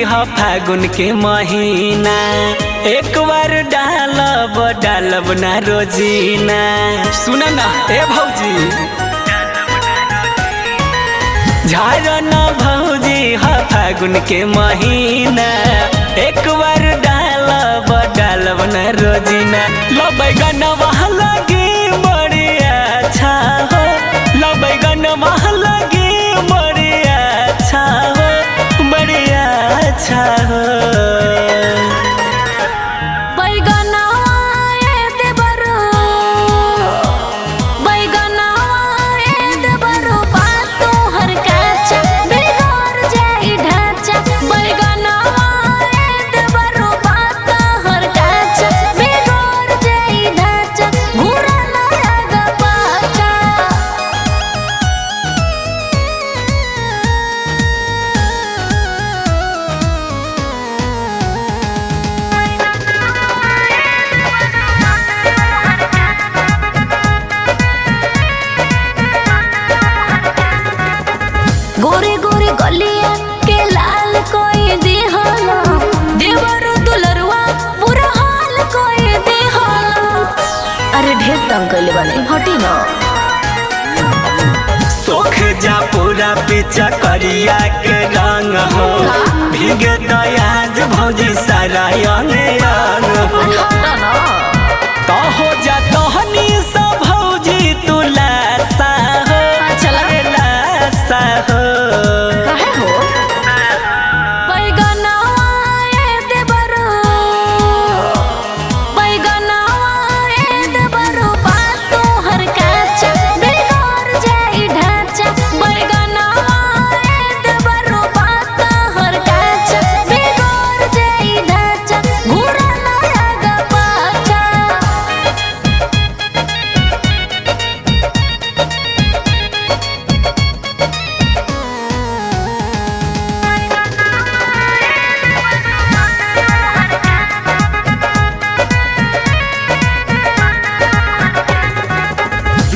ह फागुन के महीना, एक बार डालब ना रोजीना। सुना ना ए भौजी, झाड़ न भौजी ह फागुन के महीना, एक बार डालब ना रोजीना। लबैगन वहाँ लगे बड़ी अच्छा हो, लबैगन वहाँ लगे बड़ी अच्छा हो, बड़ी अच्छा हो। गोरे गोरे गलिया के लाल कोई दिहला, देवर दुलरुआ बुरा हाल कोई दिहला। अरे ढेर तंग कइले बानी, हटी ना। सोख जा पूरा पीछा करिया के रंग हो, भीगे दयाज भौजी सारा अंग हो। तो हो जा तोहनी सब भौजी तू लासा हो, लासा हो।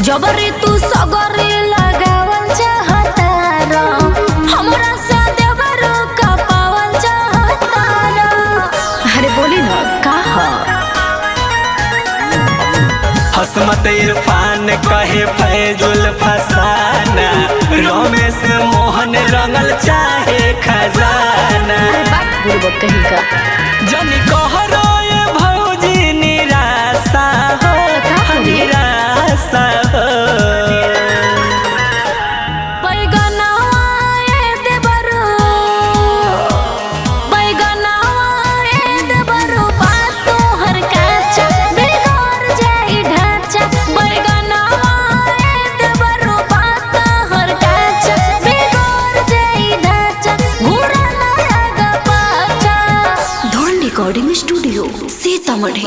जबरी तू सगरी लगावल चाहता रो, हमरा से देवर का पावल चाहता रो। अरे बोली ना का ह? हसमत इरफान कहे फैजुल फसाना, रमेश मोहन रंगल चाहे खजाना। बुड़बक कहीं का जनी कहरो ये भौजी निराशा हो, निराशा हो। Recording studio Sitamarhi.